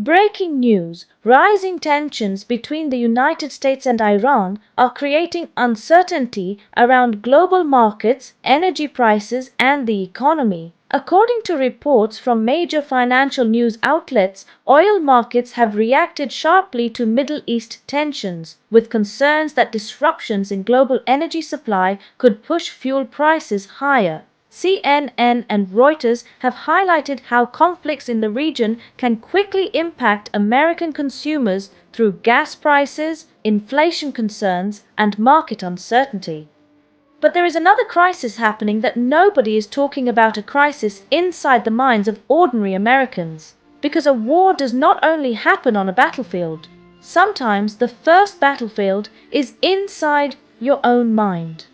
Breaking news: rising tensions between the United States and Iran are creating uncertainty around global markets, energy prices, and the economy. According to reports from major financial news outlets, oil markets have reacted sharply to Middle East tensions, with concerns that disruptions in global energy supply could push fuel prices higher. CNN and Reuters have highlighted how conflicts in the region can quickly impact American consumers through gas prices, inflation concerns, and market uncertainty. But there is another crisis happening that nobody is talking about, a crisis inside the minds of ordinary Americans. Because a war does not only happen on a battlefield. Sometimes the first battlefield is inside your own mind.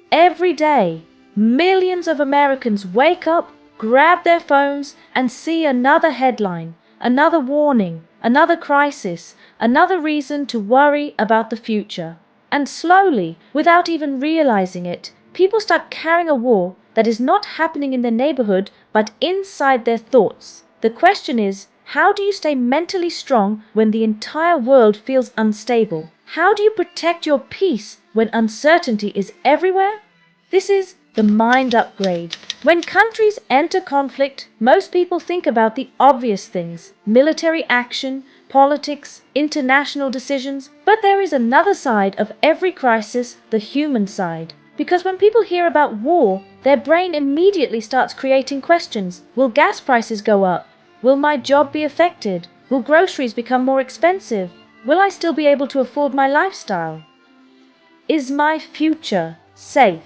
Every day, millions of Americans wake up, grab their phones, and see another headline, another warning, another crisis, another reason to worry about the future. And slowly, without even realizing it, people start carrying a war that is not happening in their neighborhood but inside their thoughts. The question is, how do you stay mentally strong when the entire world feels unstable? How do you protect your peace when uncertainty is everywhere? This is the mind upgrade. When countries enter conflict, most people think about the obvious things: military action, politics, international decisions. But there is another side of every crisis, the human side. Because when people hear about war, their brain immediately starts creating questions. Will gas prices go up? Will my job be affected? Will groceries become more expensive? Will I still be able to afford my lifestyle? Is my future safe?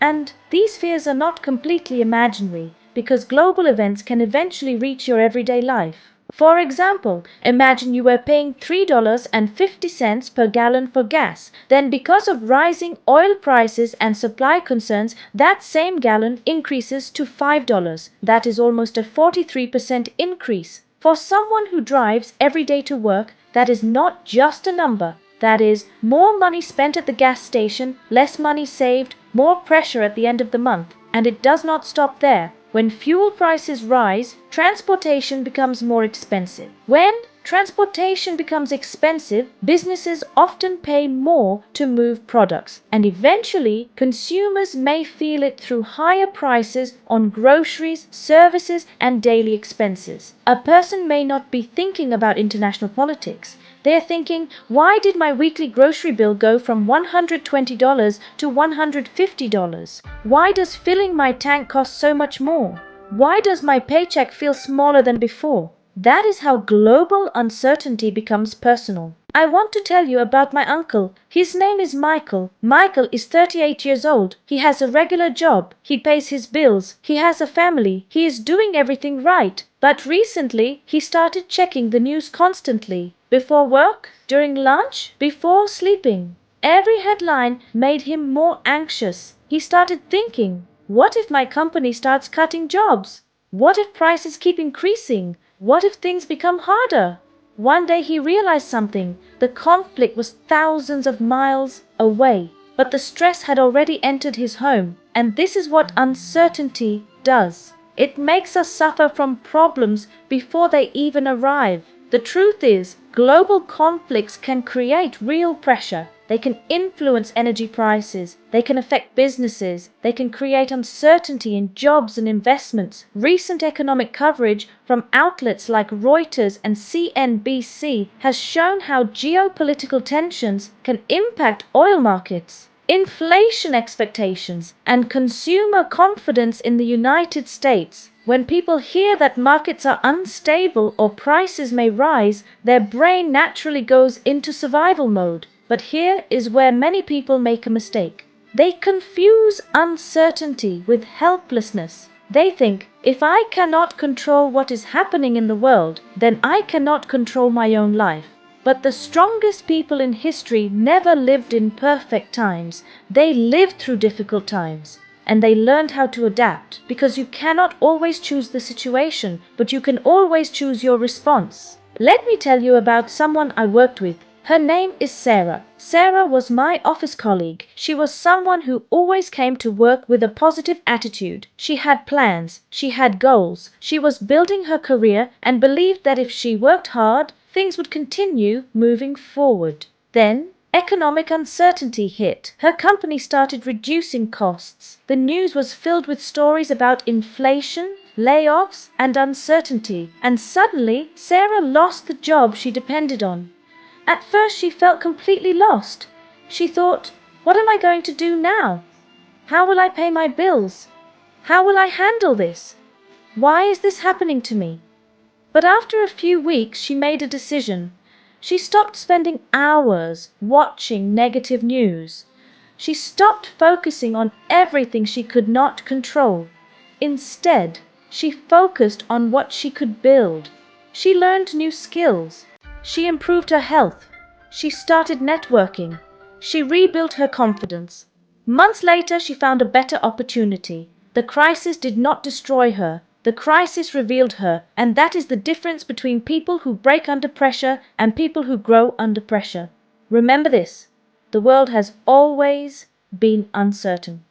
And these fears are not completely imaginary, because global events can eventually reach your everyday life. For example, imagine you were paying $3.50 per gallon for gas. Then, because of rising oil prices and supply concerns, that same gallon increases to $5. That is almost a 43% increase. For someone who drives every day to work, that is not just a number. That is more money spent at the gas station, less money saved, more pressure at the end of the month. And it does not stop there. When fuel prices rise, transportation becomes more expensive. When transportation becomes expensive, businesses often pay more to move products. And eventually, consumers may feel it through higher prices on groceries, services, and daily expenses. A person may not be thinking about international politics. They're thinking, why did my weekly grocery bill go from $120 to $150? Why does filling my tank cost so much more? Why does my paycheck feel smaller than before? That is how global uncertainty becomes personal. I want to tell you about my uncle. His name is Michael. Michael is 38 years old. He has a regular job. He pays his bills. He has a family. He is doing everything right. But recently, he started checking the news constantly. Before work, during lunch, before sleeping. Every headline made him more anxious. He started thinking, what if my company starts cutting jobs? What if prices keep increasing? What if things become harder? One day he realized something. The conflict was thousands of miles away, but the stress had already entered his home. And this is what uncertainty does. It makes us suffer from problems before they even arrive. The truth is, global conflicts can create real pressure. They can influence energy prices. They can affect businesses. They can create uncertainty in jobs and investments. Recent economic coverage from outlets like Reuters and CNBC has shown how geopolitical tensions can impact oil markets, inflation expectations, and consumer confidence in the United States. When people hear that markets are unstable or prices may rise, their brain naturally goes into survival mode. But here is where many people make a mistake. They confuse uncertainty with helplessness. They think, if I cannot control what is happening in the world, then I cannot control my own life. But the strongest people in history never lived in perfect times. They lived through difficult times. And they learned how to adapt, because you cannot always choose the situation, but you can always choose your response. Let me tell you about someone I worked with. Her name is Sarah. Sarah was my office colleague. She was someone who always came to work with a positive attitude. She had plans, she had goals, she was building her career and believed that if she worked hard, things would continue moving forward. Then, economic uncertainty hit. Her company started reducing costs. The news was filled with stories about inflation, layoffs, and uncertainty. And suddenly, Sarah lost the job she depended on. At first she felt completely lost. She thought, what am I going to do now? How will I pay my bills? How will I handle this? Why is this happening to me? But after a few weeks she made a decision. She stopped spending hours watching negative news. She stopped focusing on everything she could not control. Instead, she focused on what she could build. She learned new skills. She improved her health. She started networking. She rebuilt her confidence. Months later, she found a better opportunity. The crisis did not destroy her. The crisis revealed her, and that is the difference between people who break under pressure and people who grow under pressure. Remember this: the world has always been uncertain.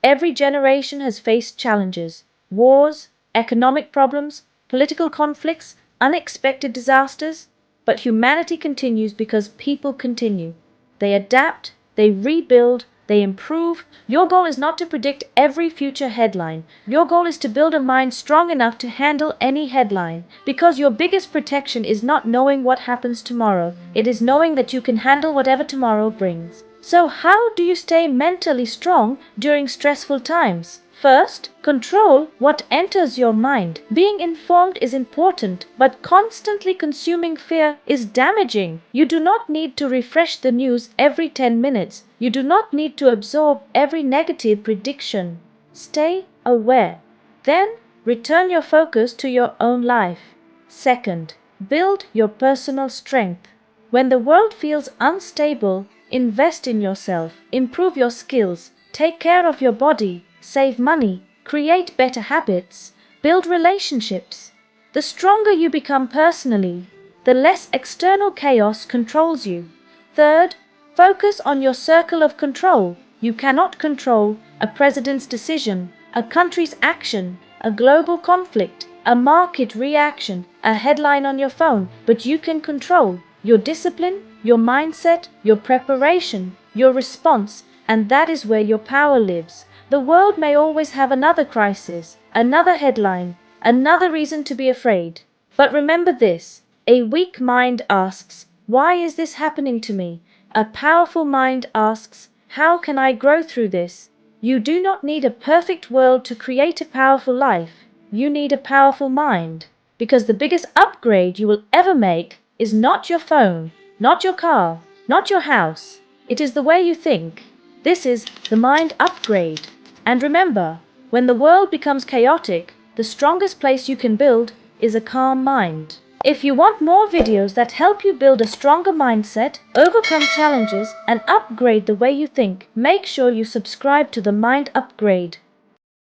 Every generation has faced challenges, wars, economic problems, political conflicts, unexpected disasters. But humanity continues because people continue. They adapt, they rebuild, they improve. Your goal is not to predict every future headline. Your goal is to build a mind strong enough to handle any headline. Because your biggest protection is not knowing what happens tomorrow. It is knowing that you can handle whatever tomorrow brings. So how do you stay mentally strong during stressful times? First, control what enters your mind. Being informed is important, but constantly consuming fear is damaging. You do not need to refresh the news every 10 minutes. You do not need to absorb every negative prediction. Stay aware. Then, return your focus to your own life. Second, build your personal strength. When the world feels unstable, invest in yourself, improve your skills, take care of your body, save money, create better habits, build relationships. The stronger you become personally, the less external chaos controls you. Third, focus on your circle of control. You cannot control a president's decision, a country's action, a global conflict, a market reaction, a headline on your phone, but you can control your discipline, your mindset, your preparation, your response, and that is where your power lives. The world may always have another crisis, another headline, another reason to be afraid. But remember this: a weak mind asks, why is this happening to me? A powerful mind asks, how can I grow through this? You do not need a perfect world to create a powerful life. You need a powerful mind. Because the biggest upgrade you will ever make is not your phone, not your car, not your house. It is the way you think. This is the mind upgrade. And remember, when the world becomes chaotic, the strongest place you can build is a calm mind. If you want more videos that help you build a stronger mindset, overcome challenges, and upgrade the way you think, make sure you subscribe to the Mind Upgrade.